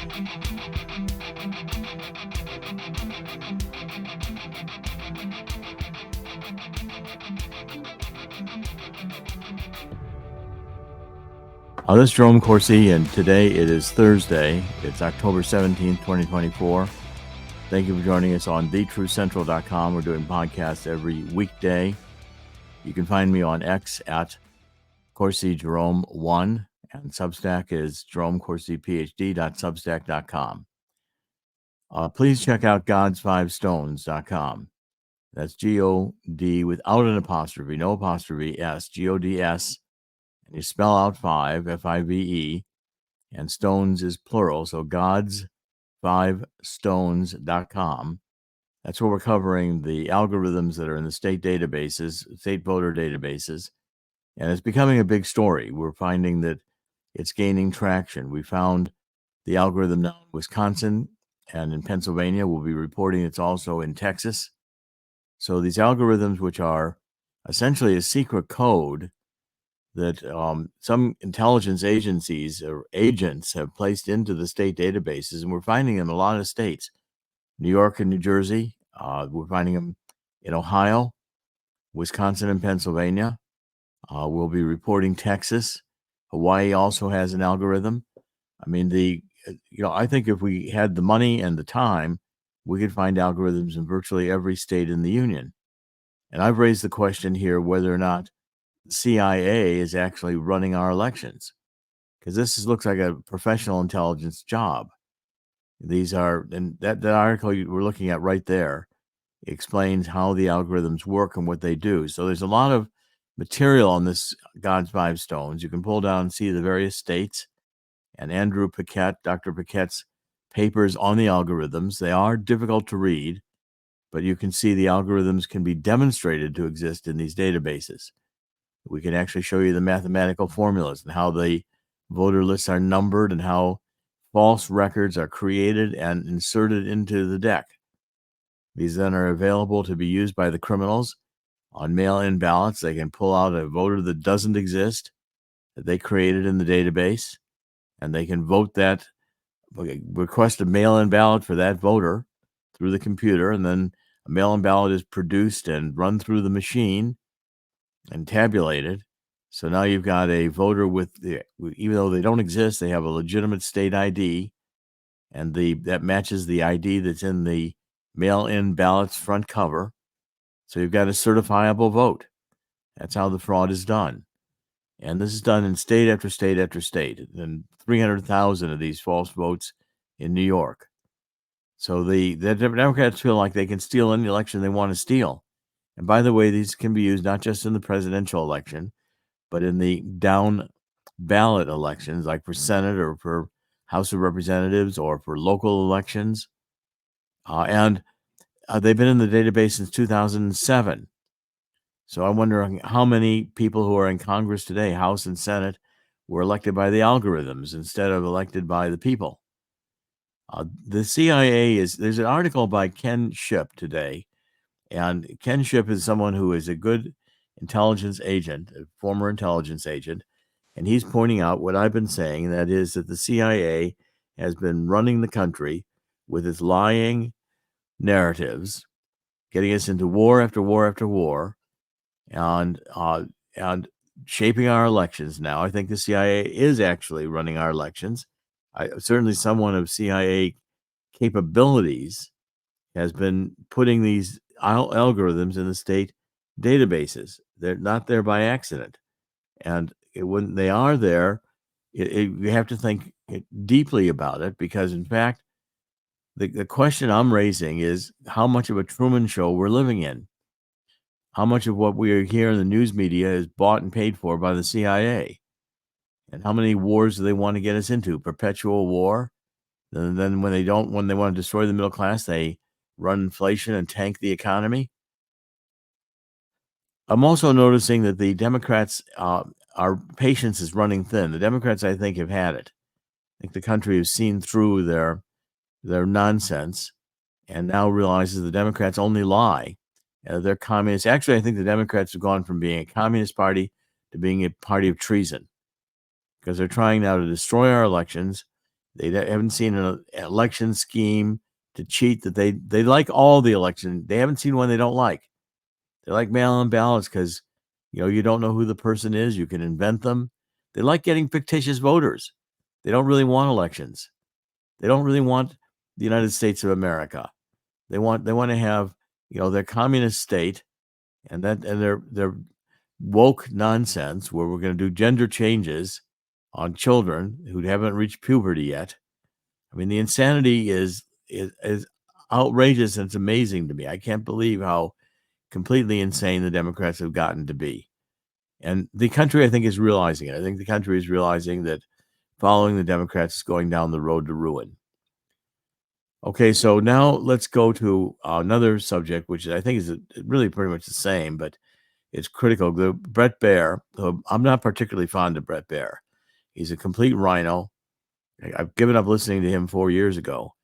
This is Jerome Corsi, and today it is Thursday. It's October 17th, 2024. Thank you for joining us on thetruthcentral.com. We're doing podcasts every weekday. You can find me on X at CorsiJerome1, and Substack is JeromeCorsiPhD.substack.com. Please check out gods5stones.com. That's G-O-D without an apostrophe, no apostrophe, S, G-O-D-S. And you spell out 5, F-I-V-E, and stones is plural, so gods5stones.com. That's where we're covering the algorithms that are in the state databases, state voter databases, and it's becoming a big story. We're finding that it's gaining traction. We found the algorithm now in Wisconsin and in Pennsylvania. We'll be reporting it's also in Texas. So these algorithms, which are essentially a secret code that some intelligence agencies or agents have placed into the state databases, and we're finding them in a lot of states, New York and New Jersey. We're finding them in Ohio, Wisconsin, and Pennsylvania. We'll be reporting Texas. Hawaii also has an algorithm. I mean, I think if we had the money and the time, we could find algorithms in virtually every state in the union. And I've raised the question here whether or not the CIA is actually running our elections, because this looks like a professional intelligence job. These are, and that article we're looking at right there explains how the algorithms work and what they do. So there's a lot of material on this God's Five Stones. You can pull down and see the various states and Andrew Paquette, Dr. Paquette's papers on the algorithms. They are difficult to read, but you can see the algorithms can be demonstrated to exist in these databases. We can actually show you the mathematical formulas and how the voter lists are numbered and how false records are created and inserted into the deck. These then are available to be used by the criminals on mail-in ballots. They can pull out a voter that doesn't exist, that they created in the database, and they can vote that, request a mail-in ballot for that voter through the computer, and then a mail-in ballot is produced and run through the machine and tabulated. So now you've got a voter even though they don't exist, they have a legitimate state ID, and that matches the ID that's in the mail-in ballot's front cover. So you've got a certifiable vote. That's how the fraud is done. And this is done in state after state after state, and 300,000 of these false votes in New York. So the Democrats feel like they can steal any election they want to steal. And by the way, these can be used not just in the presidential election, but in the down ballot elections, like for Senate or for House of Representatives or for local elections. And they've been in the database since 2007. So I wonder how many people who are in Congress today, House and Senate, were elected by the algorithms instead of elected by the people. The CIA there's an article by Ken Shipp today. And Ken Shipp is someone who is a good intelligence agent, a former intelligence agent, and he's pointing out what I've been saying, and that is that the CIA has been running the country with its lying narratives, getting us into war after war after war, and shaping our elections now. I think the CIA is actually running our elections. Certainly someone of CIA capabilities has been putting these algorithms in the state databases. They're not there by accident. And when they are there, you have to think deeply about it, because, in fact, the question I'm raising is how much of a Truman Show we're living in. How much of what we hear in the news media is bought and paid for by the CIA? And how many wars do they want to get us into? Perpetual war? And then when they want to destroy the middle class, they run inflation and tank the economy. I'm also noticing that the Democrats, our patience is running thin. The Democrats, I think, have had it. I think the country has seen through their nonsense and now realizes the Democrats only lie. They're communists. Actually, I think the Democrats have gone from being a communist party to being a party of treason, because they're trying now to destroy our elections haven't seen an election scheme to cheat that they like all the election. They haven't seen one they don't like. They like mail-in ballots because, you don't know who the person is. You can invent them. They like getting fictitious voters. They don't really want elections. They don't really want the United States of America. They want to have, their communist state and their woke nonsense where we're going to do gender changes on children who haven't reached puberty yet. I mean, the insanity is outrageous, and it's amazing to me. I can't believe how completely insane the Democrats have gotten to be. And the country, I think, is realizing it. I think the country is realizing that following the Democrats is going down the road to ruin. Okay, so now let's go to another subject, which I think is really pretty much the same, but it's critical. Brett Baier, I'm not particularly fond of Brett Baier. He's a complete rhino. I've given up listening to him 4 years ago.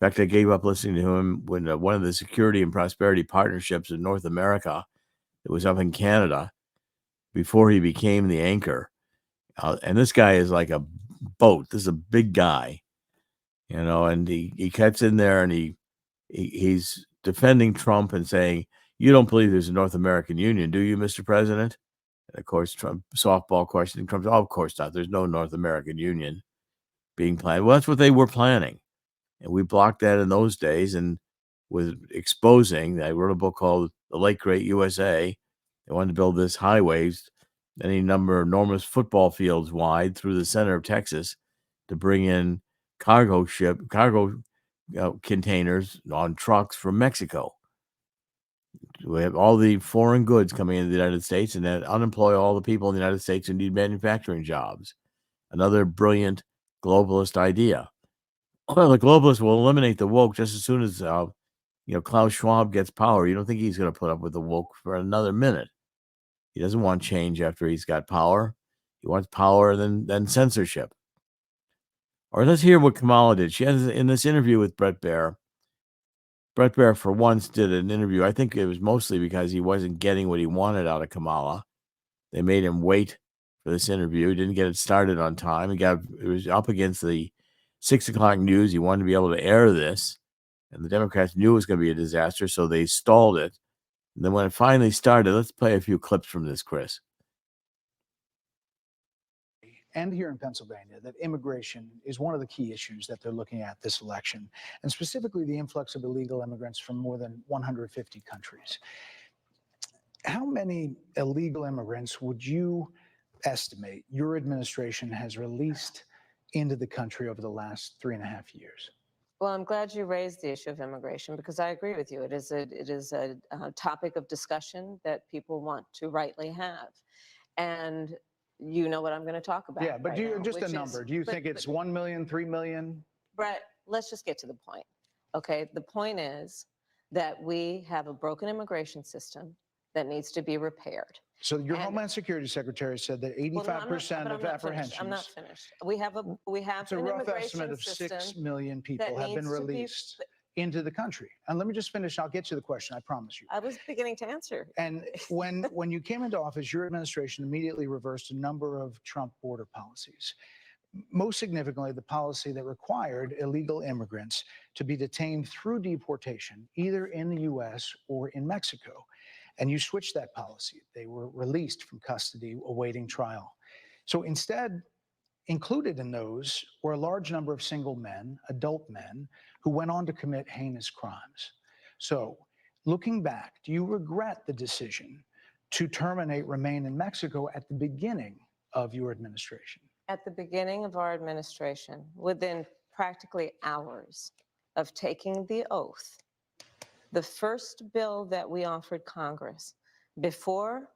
In fact, I gave up listening to him when one of the security and prosperity partnerships in North America, it was up in Canada, before he became the anchor. And this guy is like a boat. This is a big guy, and he cuts in there and he's defending Trump and saying, "You don't believe there's a North American Union, do you, Mr. President?" And of course, Trump, softball questioning Trump, "Oh, of course not. There's no North American Union being planned." Well, that's what they were planning. And we blocked that in those days. And with exposing, I wrote a book called The Late Great USA. They wanted to build this highways, any number of enormous football fields wide through the center of Texas to bring in cargo containers on trucks from Mexico. We have all the foreign goods coming into the United States and then unemploy all the people in the United States who need manufacturing jobs. Another brilliant globalist idea. Well, the globalists will eliminate the woke just as soon as Klaus Schwab gets power. You don't think he's going to put up with the woke for another minute? He doesn't want change after he's got power. He wants power, then censorship. Or let's hear what Kamala did. She has in this interview with Brett Baier. Brett Baier, for once, did an interview. I think it was mostly because he wasn't getting what he wanted out of Kamala. They made him wait for this interview. He didn't get it started on time. It was up against the 6 o'clock news. He wanted to be able to air this, and the Democrats knew it was going to be a disaster, so they stalled it. And then when it finally started, let's play a few clips from this, Chris. And here in Pennsylvania, that immigration is one of the key issues that they're looking at this election, and specifically the influx of illegal immigrants from more than 150 countries. How many illegal immigrants would you estimate your administration has released into the country over the last 3.5 years? Well, I'm glad you raised the issue of immigration because I agree with you. It is a topic of discussion that people want to rightly have. And you know what I'm going to talk about. Yeah, but right do you now, just a number? Do you think it's 1 million, 3 million? Brett, let's just get to the point. Okay, the point is that we have a broken immigration system that needs to be repaired. So your Homeland Security Secretary said that 85% of apprehensions. I'm not finished. We have it's a rough estimate of 6 million people have been released into the country. And let me just finish. I'll get to the question. I promise you. I was beginning to answer. And when you came into office, your administration immediately reversed a number of Trump border policies. Most significantly, the policy that required illegal immigrants to be detained through deportation, either in the U.S. or in Mexico. And you switched that policy. They were released from custody awaiting trial. So instead, included in those were a large number of single men, adult men, who went on to commit heinous crimes. So looking back, do you regret the decision to terminate Remain in Mexico at the beginning of your administration? At the beginning of our administration, within practically hours of taking the oath, the first bill that we offered Congress, before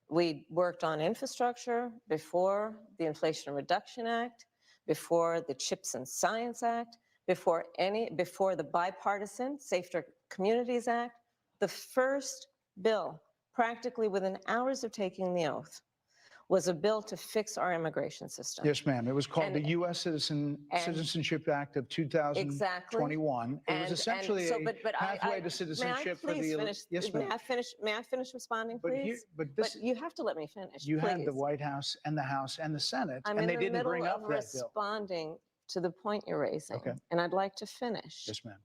we worked on infrastructure, before the Inflation Reduction Act, before the Chips and Science Act, before the bipartisan Safer Communities Act, the first bill, practically within hours of taking the oath, was a bill to fix our immigration system. Yes, ma'am. It was called the U.S. Citizenship Act of 2021. Exactly. It was essentially a pathway to citizenship for the. Yes, ma'am. May I finish responding, please? But you have to let me finish. You had the White House and the House and the Senate, and they didn't bring up that bill. I'm in the middle of responding to the point you're raising, Okay. and I'd like to finish. Yes, ma'am.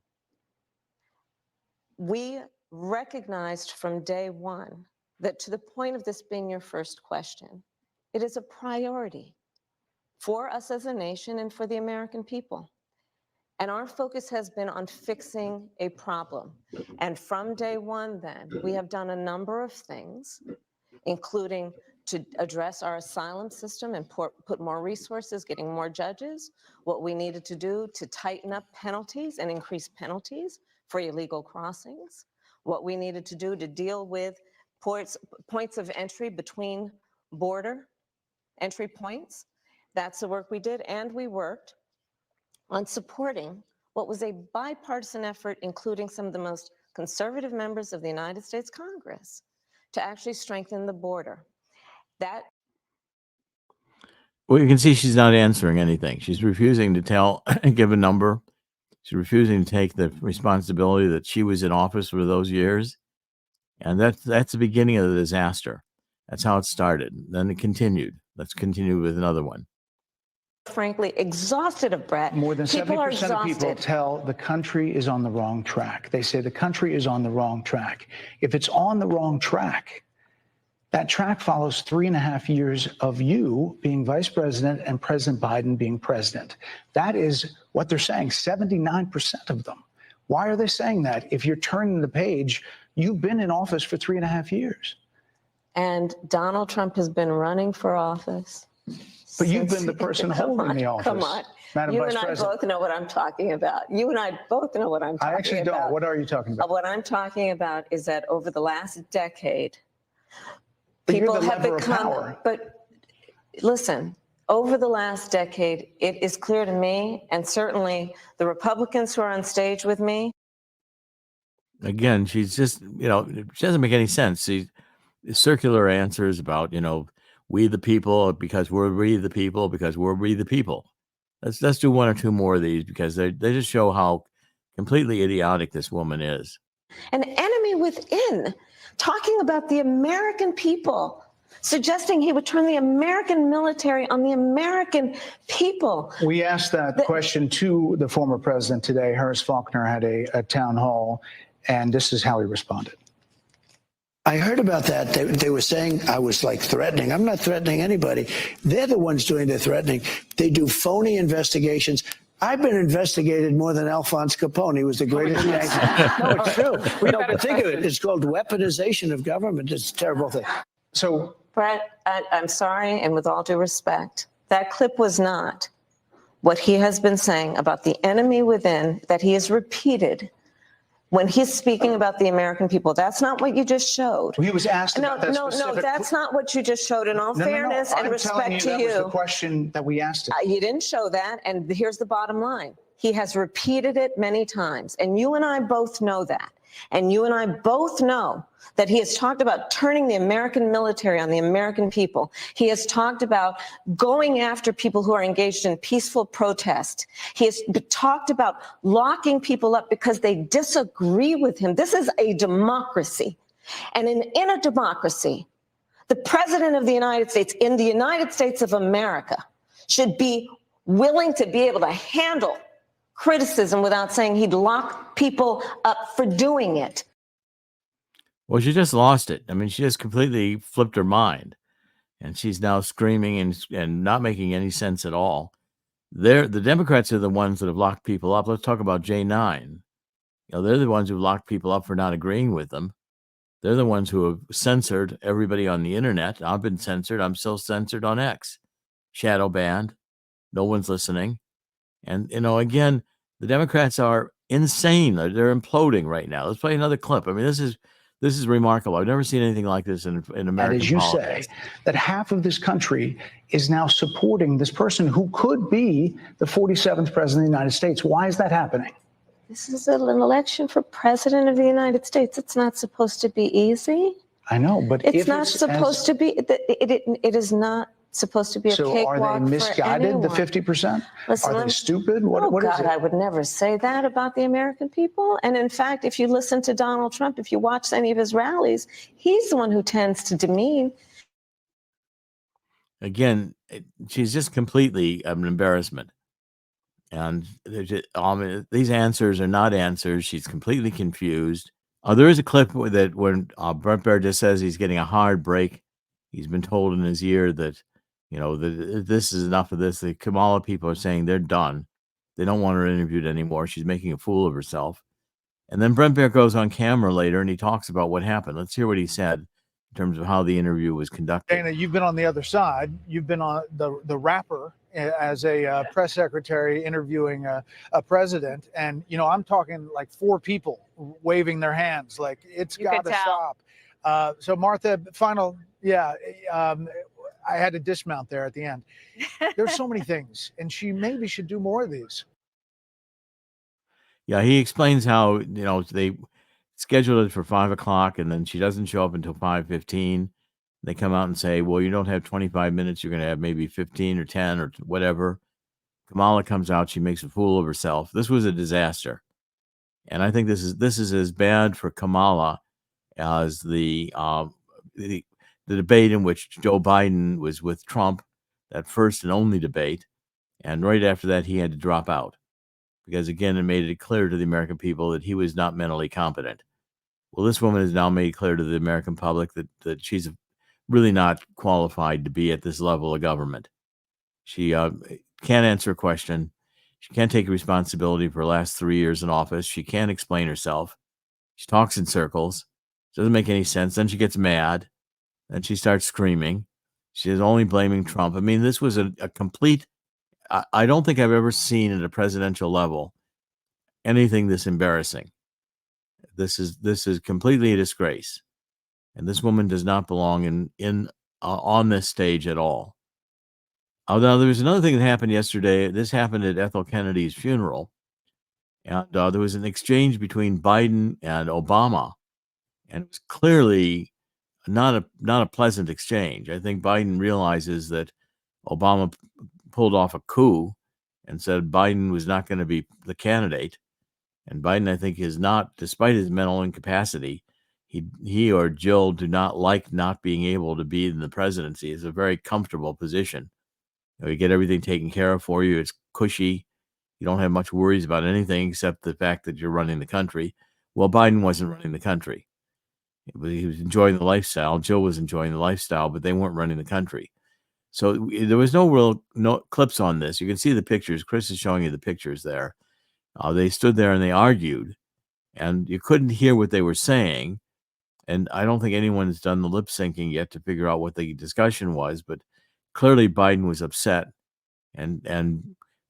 We recognized from day one that, to the point of this being your first question, it is a priority for us as a nation and for the American people. And our focus has been on fixing a problem. And from day one, then, we have done a number of things, including to address our asylum system and put more resources, getting more judges, what we needed to do to tighten up penalties and increase penalties for illegal crossings, what we needed to do to deal with points of entry between border entry points. That's the work we did, and we worked on supporting what was a bipartisan effort, including some of the most conservative members of the United States Congress, to actually strengthen the border. That Well, you can see she's not answering anything. She's refusing to give a number. She's refusing to take the responsibility that she was in office for those years. And that's the beginning of the disaster. That's how it started. Then it continued. Let's continue with another one. frankly exhausted of Brett. More than People are 70% of people exhausted. tell the country is on the wrong track. They say the country is on the wrong track. If it's on the wrong track, that track follows 3.5 years of you being vice president and President Biden being president. That is what they're saying, 79% of them. Why are they saying that? If you're turning the page, you've been in office for 3.5 years. And Donald Trump has been running for office. But you've been the person holding the office. Come on. Madam You Vice and I President. both know what I'm talking about. You and I both know what I'm talking about. I actually don't. What are you talking about? What I'm talking about is that over the last decade, But you're people the have lever of become, power. but listen, over the last decade, it is clear to me, and certainly the Republicans who are on stage with me. Again, she's just, she doesn't make any sense. She's circular answers about, we the people because we're we the people because we're we the people. Let's do one or two more of these because they just show how completely idiotic this woman is. An enemy within, talking about the American people, suggesting he would turn the American military on the American people. We asked that question to the former president today. Harris Faulkner had a town hall, and this is how he responded. I heard about that. They were saying I was like threatening. I'm not threatening anybody. They're the ones doing the threatening. They do phony investigations. I've been investigated more than Alphonse Capone. He was the greatest gangster. No, it's true. No, but think of it. It's called weaponization of government. It's a terrible thing. So, Brett, I'm sorry, and with all due respect, that clip was not what he has been saying about the enemy within that he has repeated when he's speaking about the American people. That's not what you just showed. he was asked about that No, specific... that's not what you just showed. In all fairness and respect to you, that was the question that we asked him. You didn't show that, and here's the bottom line. He has repeated it many times, and you and I both know that. And you and I both know that he has talked about turning the American military on the American people. He has talked about going after people who are engaged in peaceful protest. He has talked about locking people up because they disagree with him. This is a democracy. And in a democracy, the president of the United States, in the United States of America, should be willing to be able to handle criticism without saying he'd lock people up for doing it. Well, she just lost it. I mean, she just completely flipped her mind, and she's now screaming and not making any sense at all. The Democrats are the ones that have locked people up. Let's talk about J9. They're the ones who locked people up for not agreeing with them. They're the ones who have censored everybody on the internet. I've been censored. I'm still censored on X. Shadow banned. No one's listening. And, again, the Democrats are insane. They're imploding right now. Let's play another clip. I mean, this is remarkable. I've never seen anything like this in American And as you politics. say, that half of this country is now supporting this person who could be the 47th president of the United States. Why is that happening? This is an election for president of the United States. It's not supposed to be easy. I know, but It's not supposed to be. It is not supposed to be a cakewalk for anyone. So are they misguided, the 50%? Listen, Are they stupid? What God, is it? I would never say that about the American people. And in fact, if you listen to Donald Trump, if you watch any of his rallies, he's the one who tends to demean. Again, she's just completely an embarrassment. And these answers are not answers. She's completely confused. There is a clip that when Brett Baier just says he's getting a hard break. He's been told in his ear that, this is enough of this. The Kamala people are saying they're done. They don't want her interviewed anymore. She's making a fool of herself. And then Brett Baier goes on camera later and he talks about what happened. Let's hear what he said in terms of how the interview was conducted. Dana, you've been on the other side. You've been on the rapper as a press secretary interviewing a president. And, I'm talking like 4 people waving their hands like it's got to stop. So Martha, I had to dismount there at the end. There's so many things, and she maybe should do more of these. Yeah, he explains how, they scheduled it for 5 o'clock and then she doesn't show up until 5:15. They come out and say, well, you don't have 25 minutes. You're going to have maybe 15 or 10 or whatever. Kamala comes out. She makes a fool of herself. This was a disaster. And I think this is as bad for Kamala as the debate in which Joe Biden was with Trump, that first and only debate. And right after that, he had to drop out because, again, it made it clear to the American people that he was not mentally competent. Well, this woman has now made clear to the American public that she's really not qualified to be at this level of government. She can't answer a question. She can't take responsibility for her last 3 years in office. She can't explain herself. She talks in circles. Doesn't make any sense. Then she gets mad. Then she starts screaming. She is only blaming Trump. I mean, this was a complete, I don't think I've ever seen at a presidential level anything this embarrassing. This is completely a disgrace. And this woman does not belong on this stage at all. Now, there was another thing that happened yesterday. This happened at Ethel Kennedy's funeral. And there was an exchange between Biden and Obama. And it was clearly not a pleasant exchange. I think Biden realizes that Obama pulled off a coup and said Biden was not going to be the candidate. And Biden, I think, is not, despite his mental incapacity, he or Jill do not like not being able to be in the presidency. It's a very comfortable position. You get everything taken care of for you. It's cushy. You don't have much worries about anything except the fact that you're running the country. Well, Biden wasn't running the country. He was enjoying the lifestyle. Jill was enjoying the lifestyle, but they weren't running the country. So there was no clips on this. You can see the pictures. Chris is showing you the pictures there. They stood there and they argued, and you couldn't hear what they were saying. And I don't think anyone's done the lip syncing yet to figure out what the discussion was, but clearly Biden was upset. And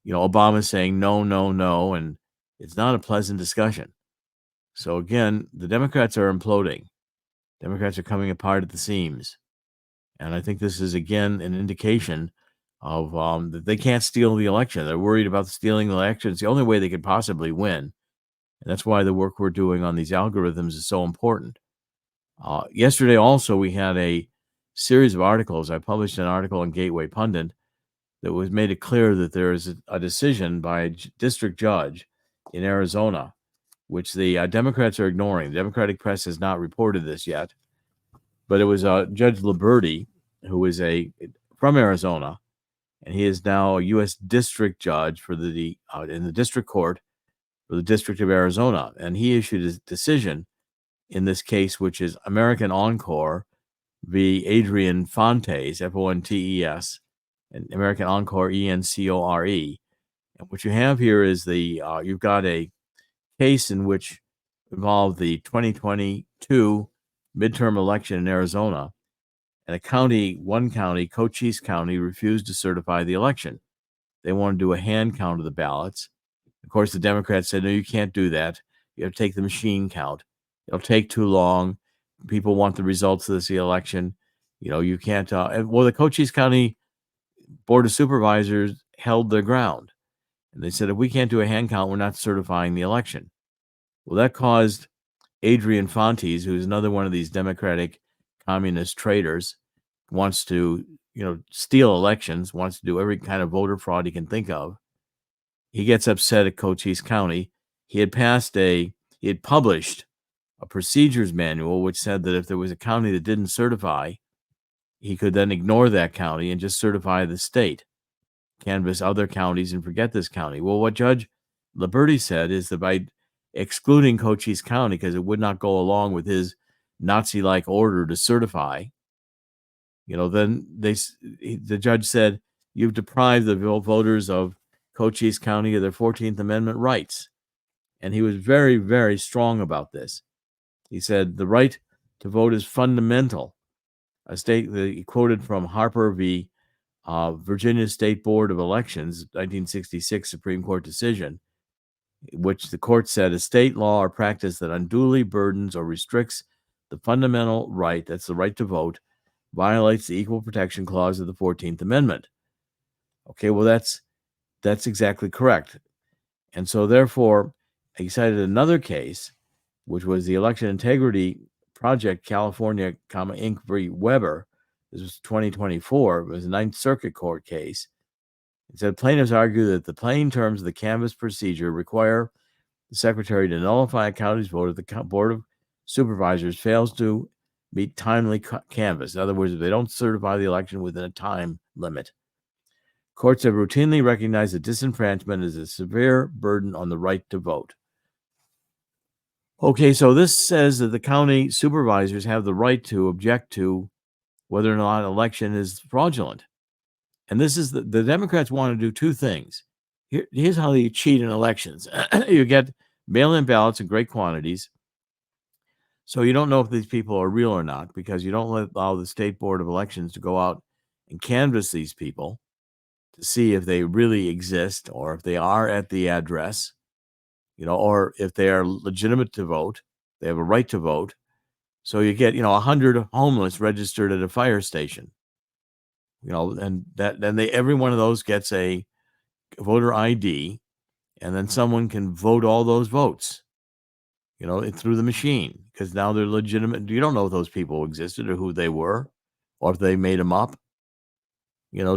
Obama's saying no, no, no, and it's not a pleasant discussion. So again, the Democrats are imploding. Democrats are coming apart at the seams. And I think this is, again, an indication of that they can't steal the election. They're worried about stealing the election. It's the only way they could possibly win. And that's why the work we're doing on these algorithms is so important. Yesterday also, we had a series of articles. I published an article in Gateway Pundit that was made it clear that there is a decision by a district judge in Arizona, which the Democrats are ignoring. The Democratic press has not reported this yet, but it was Judge Liberty, who is from Arizona, and he is now a U.S. district judge for in the district court for the District of Arizona, and he issued a decision in this case, which is American Encore v. Adrian Fontes, Fontes, and American Encore, Encore. And what you have here is you've got a case in which involved the 2022 midterm election in Arizona, and one county, Cochise County, refused to certify the election. They wanted to do a hand count of the ballots. Of course, the Democrats said, no, you can't do that. You have to take the machine count. It'll take too long. People want the results of this election. You can't. The Cochise County Board of Supervisors held their ground. And they said, if we can't do a hand count, we're not certifying the election. Well, that caused Adrian Fontes, who's another one of these Democratic communist traitors, wants to, steal elections, wants to do every kind of voter fraud he can think of. He gets upset at Cochise County. He had published a procedures manual which said that if there was a county that didn't certify, he could then ignore that county and just certify the state. canvass other counties and forget this county. Well, what Judge Liberty said is that by excluding Cochise County, because it would not go along with his Nazi-like order to certify, then the judge said, you've deprived the voters of Cochise County of their 14th Amendment rights. And he was very, very strong about this. He said, the right to vote is fundamental. A state that he quoted from Harper v. Virginia State Board of Elections, 1966 Supreme Court decision, which the court said a state law or practice that unduly burdens or restricts the fundamental right, that's the right to vote, violates the Equal Protection Clause of the 14th Amendment. Okay, well, that's exactly correct. And so therefore, he cited another case, which was the Election Integrity Project California, Inc. v. Weber. This was 2024. It was a Ninth Circuit Court case. It said plaintiffs argue that the plain terms of the canvass procedure require the secretary to nullify a county's vote if the Board of Supervisors fails to meet timely canvass. In other words, if they don't certify the election within a time limit. Courts have routinely recognized that disenfranchisement is a severe burden on the right to vote. Okay, so this says that the county supervisors have the right to object to whether or not an election is fraudulent. And this is the Democrats want to do two things. Here's how you cheat in elections. You get mail-in ballots in great quantities. So you don't know if these people are real or not, because you don't allow the State Board of Elections to go out and canvass these people to see if they really exist, or if they are at the address, or if they are legitimate to vote, they have a right to vote. So you get, 100 homeless registered at a fire station, and then every one of those gets a voter ID, and then someone can vote all those votes, through the machine, because now they're legitimate. You don't know if those people existed or who they were, or if they made them up,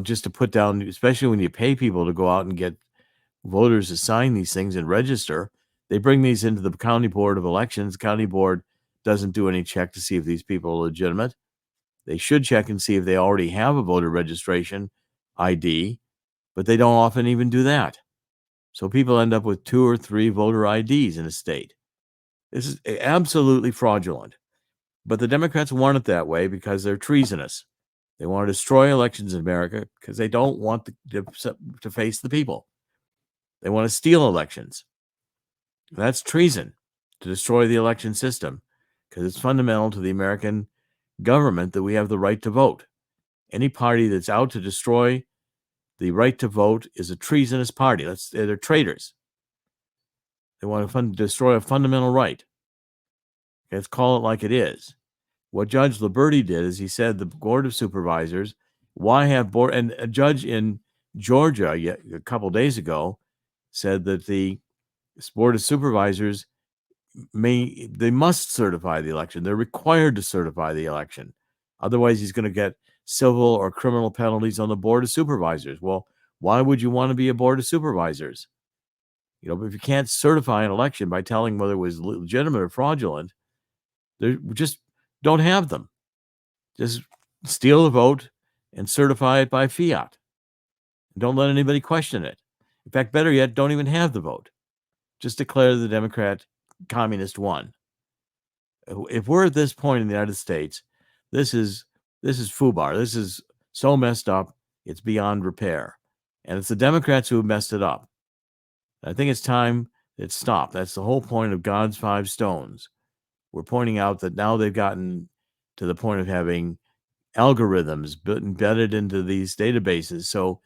just to put down, especially when you pay people to go out and get voters to sign these things and register. They bring these into the county board of elections. The county board doesn't do any check to see if these people are legitimate. They should check and see if they already have a voter registration ID, but they don't often even do that. So people end up with 2 or 3 voter IDs in a state. This is absolutely fraudulent. But the Democrats want it that way because they're treasonous. They want to destroy elections in America because they don't want to face the people. They want to steal elections. That's treason, to destroy the election system, because it's fundamental to the American government that we have the right to vote. Any party that's out to destroy the right to vote is a treasonous party. They're traitors. They want to destroy a fundamental right. Let's call it like it is. What Judge Liberty did is he said the Board of Supervisors, why have board, and a judge in Georgia a couple days ago said that the Board of Supervisors must certify the election. They're required to certify the election. Otherwise, he's going to get civil or criminal penalties on the Board of Supervisors. Well, why would you want to be a Board of Supervisors? If you can't certify an election by telling whether it was legitimate or fraudulent, they just don't have them. Just steal the vote and certify it by fiat. Don't let anybody question it. In fact, better yet, don't even have the vote. Just declare the Democrat communist won. If we're at this point in the United States, this is FUBAR. This is so messed up, it's beyond repair. And it's the Democrats who have messed it up. I think it's time it stopped. That's the whole point of God's 5 stones. We're pointing out that now they've gotten to the point of having algorithms embedded into these databases. So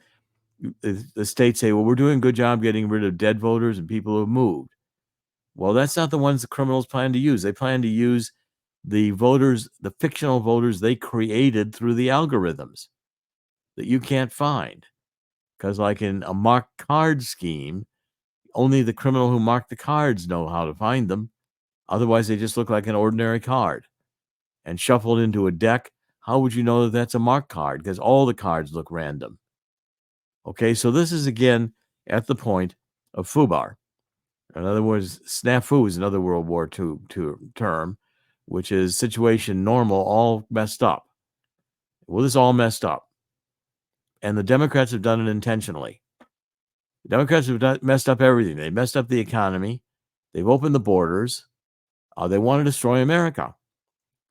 the states say, well, we're doing a good job getting rid of dead voters and people who have moved. Well, that's not the ones the criminals plan to use. They plan to use the voters, the fictional voters they created through the algorithms that you can't find. Because like in a marked card scheme, only the criminal who marked the cards know how to find them. Otherwise, they just look like an ordinary card. And shuffled into a deck, how would you know that that's a marked card? Because all the cards look random. Okay, so this is, again, at the point of FUBAR. In other words, snafu is another World War II term, which is situation normal, all messed up. Well, this is all messed up. And the Democrats have done it intentionally. The Democrats have messed up everything. They messed up the economy. They've opened the borders. They want to destroy America.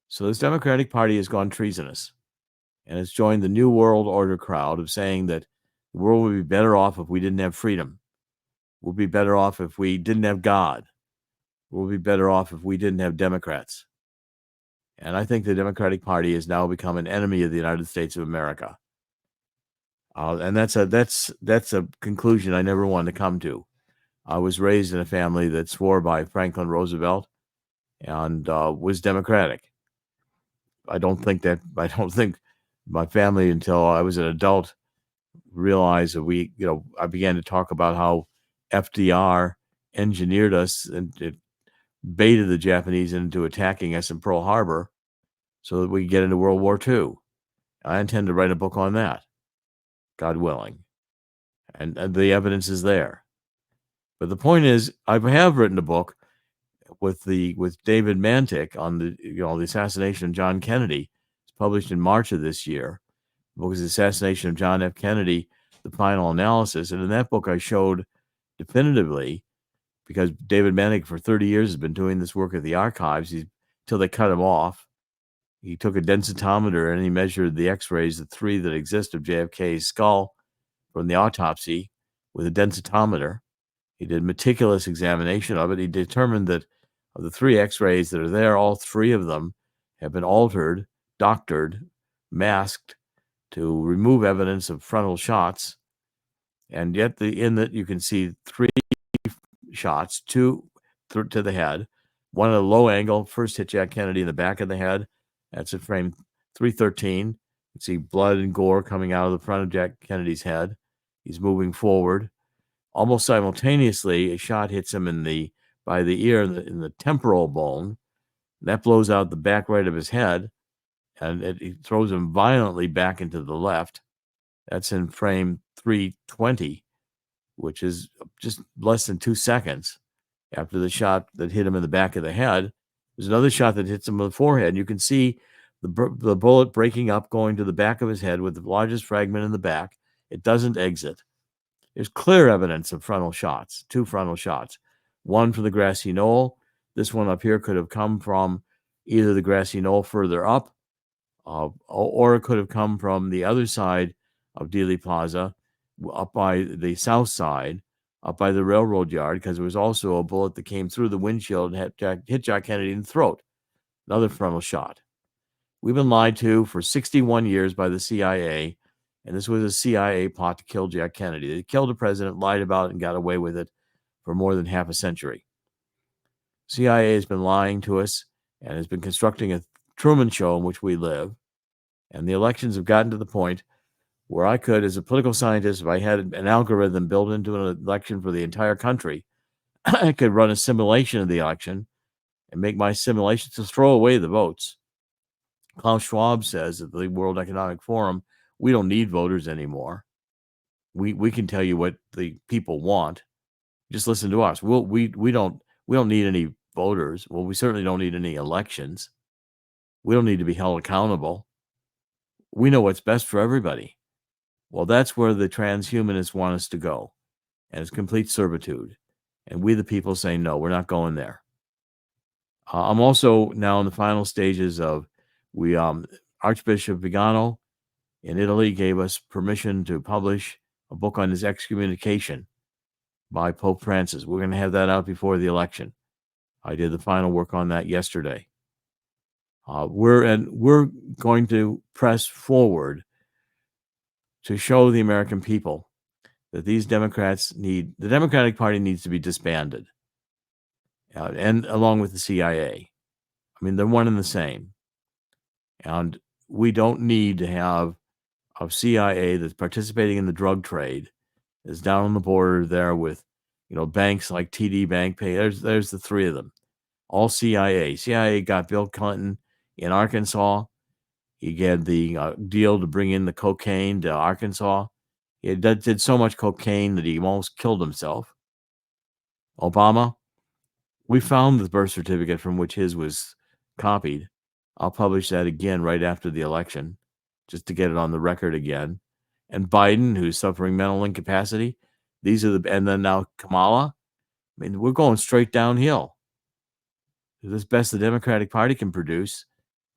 So this Democratic Party has gone treasonous, and it's joined the New World Order crowd of saying that the world would be better off if we didn't have freedom. We'll be better off if we didn't have God. We'll be better off if we didn't have Democrats. And I think the Democratic Party has now become an enemy of the United States of America. And that's a conclusion I never wanted to come to. I was raised in a family that swore by Franklin Roosevelt and was Democratic. I don't think my family, until I was an adult, realized that I began to talk about how FDR engineered us and it baited the Japanese into attacking us in Pearl Harbor so that we could get into World War II. I intend to write a book on that, God willing. And the evidence is there. But the point is, I have written a book with David Mantik on the assassination of John Kennedy. It's published in March of this year. The book is The Assassination of John F. Kennedy, The Final Analysis. And in that book, I showed definitively, because David Mantik for 30 years has been doing this work at the archives till they cut him off. He took a densitometer and he measured the x-rays, the 3 that exist of JFK's skull from the autopsy with a densitometer. He did meticulous examination of it. He determined that of the 3 x-rays that are there, all 3 of them have been altered, doctored, masked to remove evidence of frontal shots. And yet in that you can see 3 shots, 2 to the head, 1 at a low angle, first hit Jack Kennedy in the back of the head. That's at frame 313. You can see blood and gore coming out of the front of Jack Kennedy's head. He's moving forward. Almost simultaneously, a shot hits him by the ear in the temporal bone. That blows out the back right of his head, and it throws him violently back into the left. That's in frame 320, which is just less than 2 seconds after the shot that hit him in the back of the head. There's another shot that hits him in the forehead. And you can see the bullet breaking up, going to the back of his head with the largest fragment in the back. It doesn't exit. There's clear evidence of frontal shots, 2 frontal shots. 1 from the grassy knoll. This one up here could have come from either the grassy knoll further up, or it could have come from the other side of Dealey Plaza, up by the south side, up by the railroad yard, because there was also a bullet that came through the windshield and hit Jack Kennedy in the throat. Another frontal shot. We've been lied to for 61 years by the CIA, and this was a CIA plot to kill Jack Kennedy. They killed the president, lied about it, and got away with it for more than half a century. CIA has been lying to us and has been constructing a Truman Show in which we live, and the elections have gotten to the point where I could, as a political scientist, if I had an algorithm built into an election for the entire country, I could run a simulation of the election and make my simulation to throw away the votes. Klaus Schwab says at the World Economic Forum, we don't need voters anymore. We can tell you what the people want. Just listen to us. We don't need any voters. Well, we certainly don't need any elections. We don't need to be held accountable. We know what's best for everybody. Well, that's where the transhumanists want us to go, and it's complete servitude. And we, the people, say, no, we're not going there. I'm also now in the final stages of Archbishop Vigano in Italy gave us permission to publish a book on his excommunication by Pope Francis. We're going to have that out before the election. I did the final work on that yesterday. We're going to press forward to show the American people that the Democratic Party needs to be disbanded, and along with the CIA. I mean, they're one and the same. And we don't need to have a CIA that's participating in the drug trade, is down on the border there with, banks like TD Bank Pay. There's the 3 of them, all CIA. CIA got Bill Clinton in Arkansas. He had the deal to bring in the cocaine to Arkansas. He did so much cocaine that he almost killed himself. Obama, we found the birth certificate from which his was copied. I'll publish that again right after the election, just to get it on the record again. and Biden, who's suffering mental incapacity. And then now Kamala. I mean, we're going straight downhill. This best the Democratic Party can produce,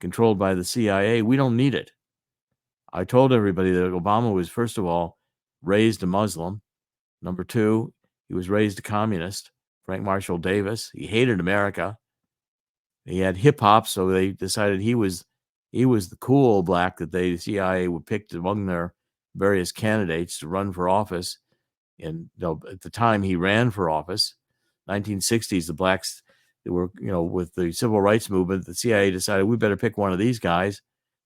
controlled by the CIA, we don't need it. I told everybody that Obama was, first of all, raised a Muslim. Number two, he was raised a communist. Frank Marshall Davis. He hated America. He had hip hop, so they decided he was the cool black that the CIA would pick among their various candidates to run for office. And at the time he ran for office, 1960s, the blacks were, with the civil rights movement, the CIA decided we better pick one of these guys.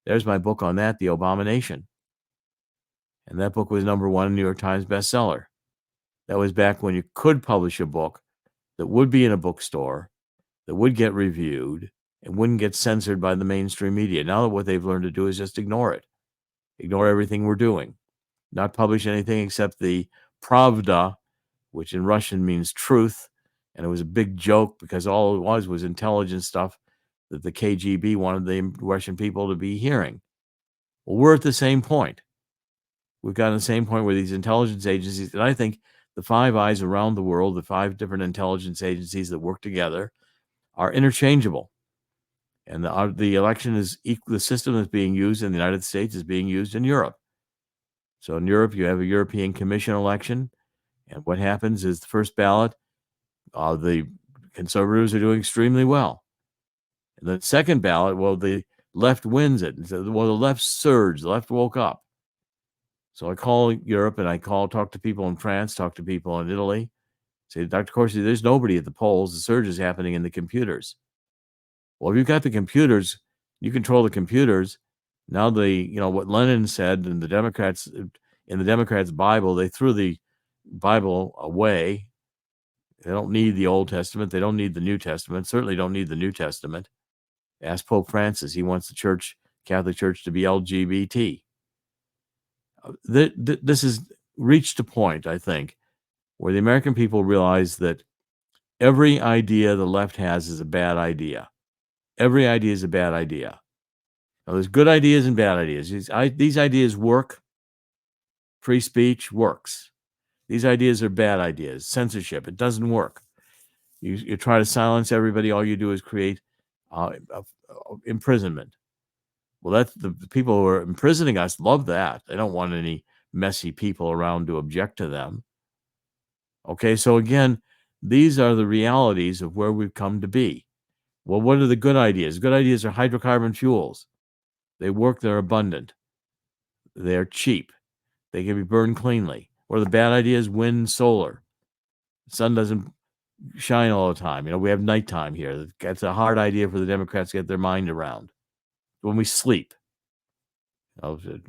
There's my book on that, The Abomination. And that book was #1 New York Times bestseller. That was back when you could publish a book that would be in a bookstore, that would get reviewed, and wouldn't get censored by the mainstream media. Now what they've learned to do is just ignore it. Ignore everything we're doing. Not publish anything except the Pravda, which in Russian means truth. And it was a big joke because all it was intelligence stuff that the KGB wanted the Russian people to be hearing. Well, we're at the same point. We've gotten to the same point where these intelligence agencies, and I think the Five Eyes around the world, the 5 different intelligence agencies that work together, are interchangeable. And the election is the system that's being used in the United States is being used in Europe. So in Europe, you have a European Commission election. And what happens is the first ballot, the conservatives are doing extremely well. And the second ballot, well, the left wins it. Well, the left surged, the left woke up. So I call Europe and talk to people in France, talk to people in Italy, say, Dr. Corsi, there's nobody at the polls. The surge is happening in the computers. Well, if you've got the computers, you control the computers. Now what Lenin said in the Democrats' Bible, they threw the Bible away. They don't need the Old Testament. They don't need the New Testament. Certainly don't need the New Testament. Ask Pope Francis. He wants the Catholic Church to be LGBT. This has reached a point, I think, where the American people realize that every idea the left has is a bad idea. Every idea is a bad idea. Now, there's good ideas and bad ideas. These ideas work. Free speech works. These ideas are bad ideas. Censorship, it doesn't work. You try to silence everybody. All you do is create imprisonment. Well, that's the people who are imprisoning us love that. They don't want any messy people around to object to them. Okay, so again, these are the realities of where we've come to be. Well, what are the good ideas? Good ideas are hydrocarbon fuels. They work, they're abundant. They're cheap. They can be burned cleanly. What are the bad ideas? Wind, solar. The sun doesn't shine all the time. We have nighttime here. That's a hard idea for the Democrats to get their mind around. When we sleep,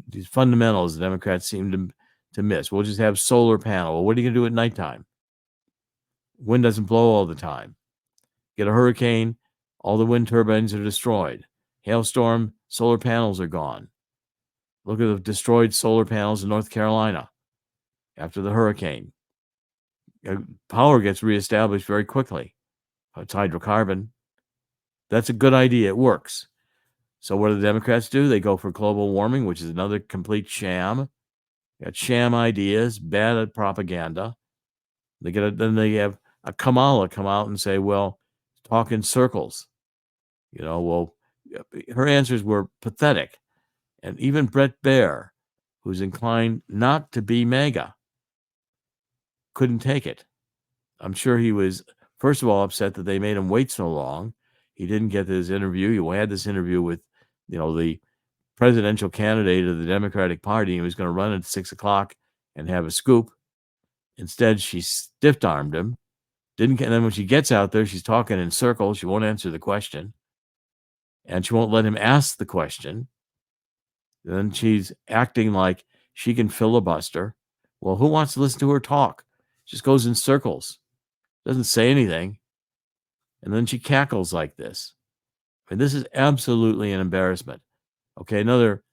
these fundamentals the Democrats seem to miss. We'll just have solar panel. Well, what are you going to do at nighttime? Wind doesn't blow all the time. Get a hurricane, all the wind turbines are destroyed. Hailstorm, solar panels are gone. Look at the destroyed solar panels in North Carolina after the hurricane. Power gets reestablished very quickly. It's hydrocarbon. That's a good idea. It works. So what do the Democrats do? They go for global warming, which is another complete sham. Got sham ideas, bad propaganda. Then they have a Kamala come out and say, well, talk in circles. Her answers were pathetic. And even Brett Baier, who's inclined not to be MAGA, couldn't take it. I'm sure he was, first of all, upset that they made him wait so long. He didn't get his interview. He had this interview with, the presidential candidate of the Democratic Party. He was going to run at 6 o'clock and have a scoop. Instead, she stiff-armed him. And then when she gets out there, she's talking in circles. She won't answer the question. And she won't let him ask the question. Then she's acting like she can filibuster. Well, who wants to listen to her talk? She just goes in circles. Doesn't say anything. And then she cackles like this. I mean, this is absolutely an embarrassment. Okay, another,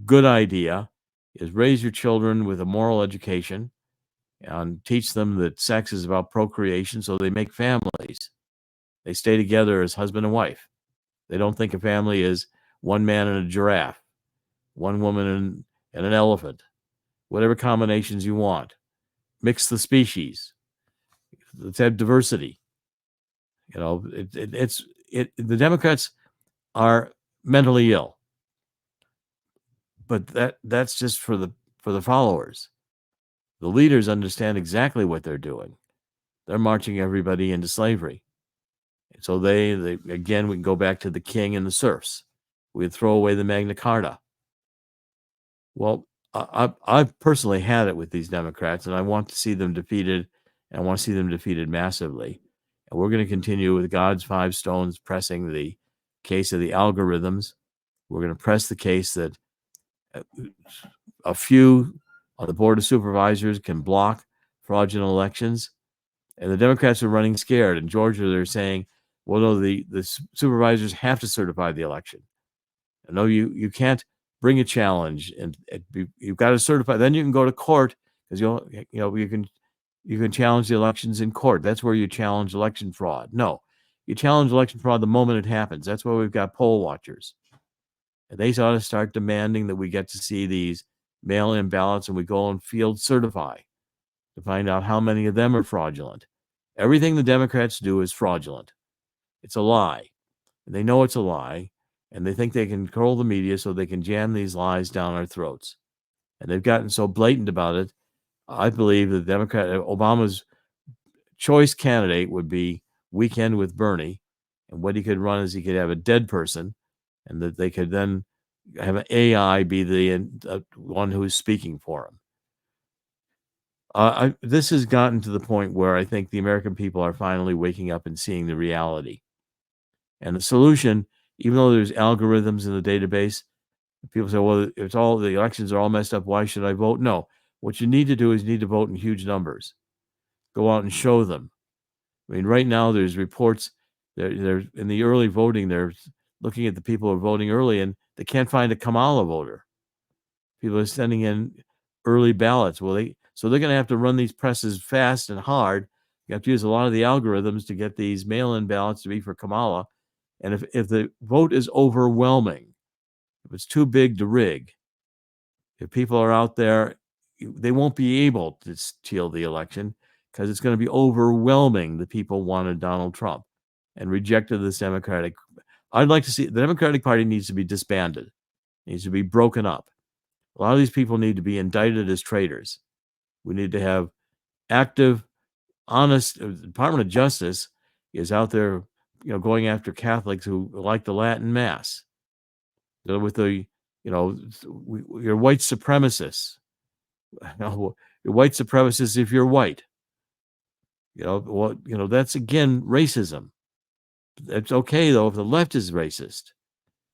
good idea is raise your children with a moral education and teach them that sex is about procreation, so they make families. They stay together as husband and wife. They don't think a family is one man and a giraffe, one woman and an elephant. whatever combinations you want. Mix the species. Let's have diversity. You know, the Democrats are mentally ill, but that's just for the followers. The leaders understand exactly what they're doing. They're marching everybody into slavery. So they again, we can go back to the king and the serfs. We'd throw away the Magna Carta. Well, I've personally had it with these Democrats, and I want to see them defeated, and I want to see them defeated massively. And we're going to continue with God's five stones, pressing the case of the algorithms. We're going to press the case that a few on the Board of Supervisors can block fraudulent elections. And the Democrats are running scared. In Georgia, they're saying, well, no, the supervisors have to certify the election. No, you can't bring a challenge, and you've got to certify. Then you can go to court, because you can challenge the elections in court. That's where you challenge election fraud. No, you challenge election fraud the moment it happens. That's why we've got poll watchers. And they ought to start demanding that we get to see these mail-in ballots, and we go and field certify to find out how many of them are fraudulent. Everything the Democrats do is fraudulent. It's a lie. And they know it's a lie, and they think they can control the media so they can jam these lies down our throats. And they've gotten so blatant about it. I believe that Obama's choice candidate would be Weekend with Bernie. And what he could run is he could have a dead person, and that they could then have an AI be the one who's speaking for him. This has gotten to the point where I think the American people are finally waking up and seeing the reality. And the solution, even though there's algorithms in the database, people say, well, it's all the elections are all messed up. Why should I vote? No. What you need to do is you need to vote in huge numbers. Go out and show them. I mean, right now there's reports they're in the early voting. They're looking at the people who are voting early, and they can't find a Kamala voter. People are sending in early ballots. Well, so they're going to have to run these presses fast and hard. You have to use a lot of the algorithms to get these mail-in ballots to be for Kamala. And if the vote is overwhelming, if it's too big to rig, if people are out there, they won't be able to steal the election, because it's going to be overwhelming. The people wanted Donald Trump and rejected this Democratic. I'd like to see the Democratic Party needs to be disbanded, it needs to be broken up. A lot of these people need to be indicted as traitors. We need to have active, honest. The Department of Justice is out there, going after Catholics who like the Latin Mass. With the, you're white supremacists. You're white supremacists if you're white. That's again racism. It's okay though if the left is racist.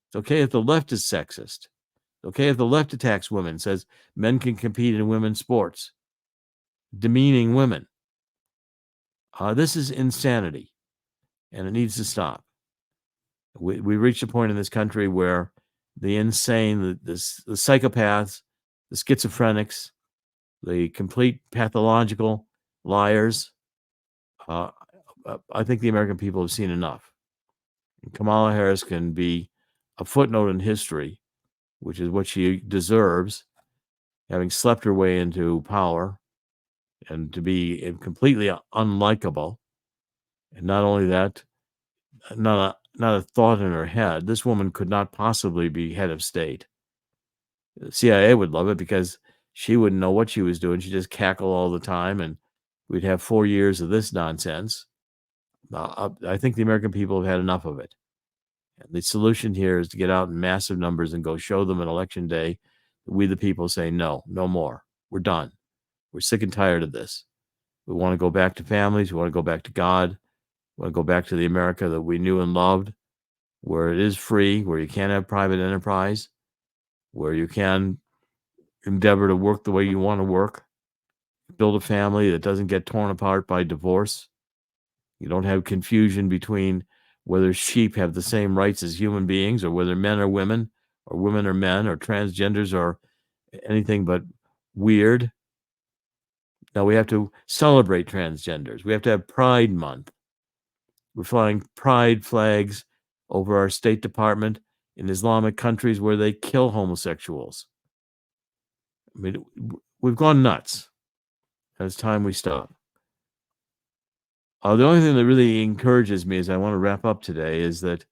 It's okay if the left is sexist. It's okay if the left attacks women, says men can compete in women's sports, demeaning women. This is insanity, and it needs to stop. We reached a point in this country where the insane, the psychopaths, the schizophrenics, the complete pathological liars, I think the American people have seen enough. And Kamala Harris can be a footnote in history, which is what she deserves, having slept her way into power and to be completely unlikable. And not only that, not a thought in her head. This woman could not possibly be head of state. The CIA would love it because she wouldn't know what she was doing. She'd just cackle all the time, and we'd have 4 years of this nonsense. I think the American people have had enough of it. And the solution here is to get out in massive numbers and go show them on election day. We, the people, say, no more. We're done. We're sick and tired of this. We want to go back to families. We want to go back to God. We want to go back to the America that we knew and loved, where it is free, where you can't have private enterprise, where you can endeavor to work the way you want to work, build a family that doesn't get torn apart by divorce. You don't have confusion between whether sheep have the same rights as human beings, or whether men are women, or women are men, or transgenders are anything but weird. Now we have to celebrate transgenders. We have to have Pride Month. We're flying pride flags over our State Department in Islamic countries where they kill homosexuals. I mean, we've gone nuts. And it's time we stop. The only thing that really encourages me as I want to wrap up today is that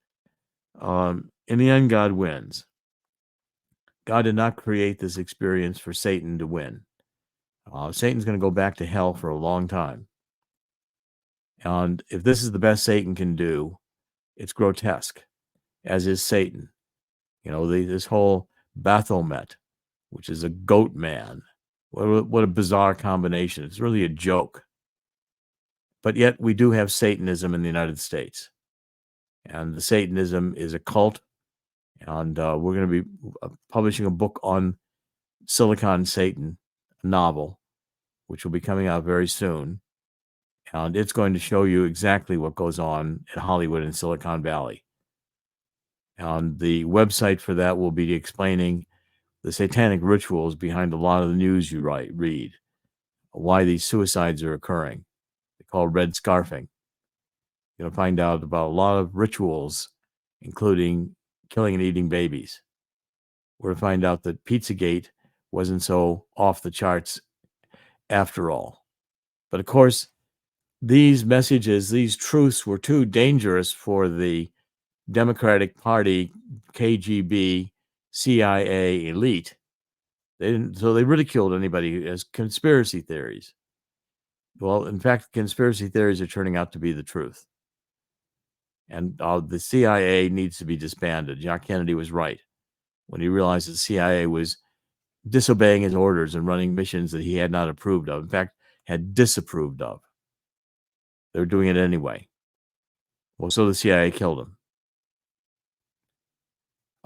in the end, God wins. God did not create this experience for Satan to win. Satan's going to go back to hell for a long time. And if this is the best Satan can do, it's grotesque, as is Satan. This whole Baphomet, which is a goat man. What a bizarre combination. It's really a joke. But yet we do have Satanism in the United States. And the Satanism is a cult. And we're going to be publishing a book on Silicon Satan, a novel, which will be coming out very soon. And it's going to show you exactly what goes on in Hollywood and Silicon Valley. And the website for that will be explaining the satanic rituals behind a lot of the news you read, why these suicides are occurring. They call red scarfing. You're going to find out about a lot of rituals, including killing and eating babies. We're going to find out that Pizzagate wasn't so off the charts after all. But of course, these messages, these truths were too dangerous for the Democratic Party, KGB, CIA elite. So they ridiculed anybody as conspiracy theories. Well, in fact, conspiracy theories are turning out to be the truth. And the CIA needs to be disbanded. John Kennedy was right when he realized the CIA was disobeying his orders and running missions that he had not approved of. In fact, had disapproved of. They were doing it anyway. Well, so the CIA killed him.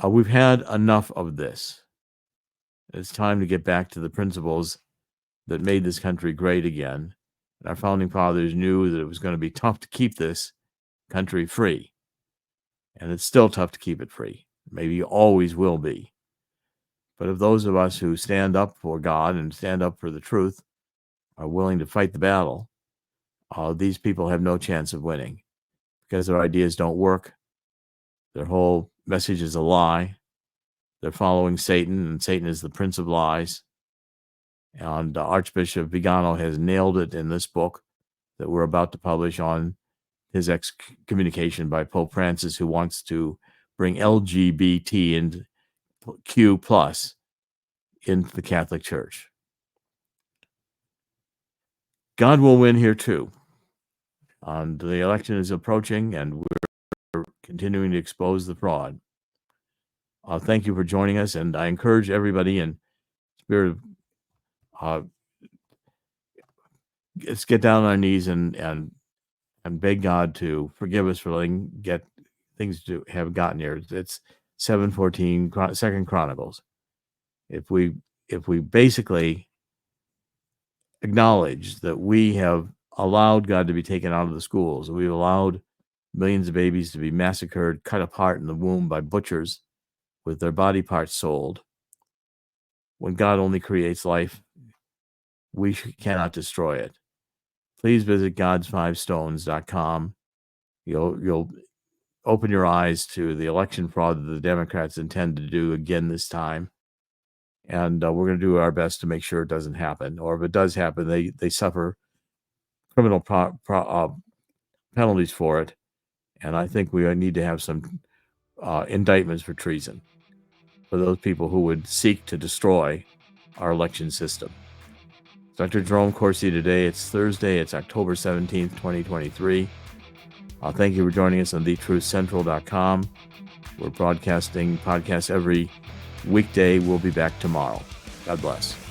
We've had enough of this. It's time to get back to the principles that made this country great again. And our founding fathers knew that it was going to be tough to keep this country free. And it's still tough to keep it free. Maybe always will be. But if those of us who stand up for God and stand up for the truth are willing to fight the battle, these people have no chance of winning because their ideas don't work. Their whole message is a lie. They're following Satan, and Satan is the prince of lies. And Archbishop Vigano has nailed it in this book that we're about to publish on his excommunication by Pope Francis, who wants to bring LGBT and Q plus into the Catholic Church. God will win here too. And the election is approaching, and we're continuing to expose the fraud. Thank you for joining us, and I encourage everybody in spirit of let's get down on our knees and beg God to forgive us for letting things to have gotten here. It's 7:14, 2 Chronicles. If we basically acknowledge that we have allowed God to be taken out of the schools, we've allowed millions of babies to be massacred, cut apart in the womb by butchers with their body parts sold. When God only creates life, we cannot destroy it. Please visit gods5stones.com. You'll open your eyes to the election fraud that the Democrats intend to do again this time. And we're going to do our best to make sure it doesn't happen. Or if it does happen, they suffer criminal penalties for it. And I think we need to have some indictments for treason for those people who would seek to destroy our election system. Dr. Jerome Corsi today. It's Thursday. It's October 17th, 2023. Thank you for joining us on thetruthcentral.com. We're broadcasting podcasts every weekday. We'll be back tomorrow. God bless.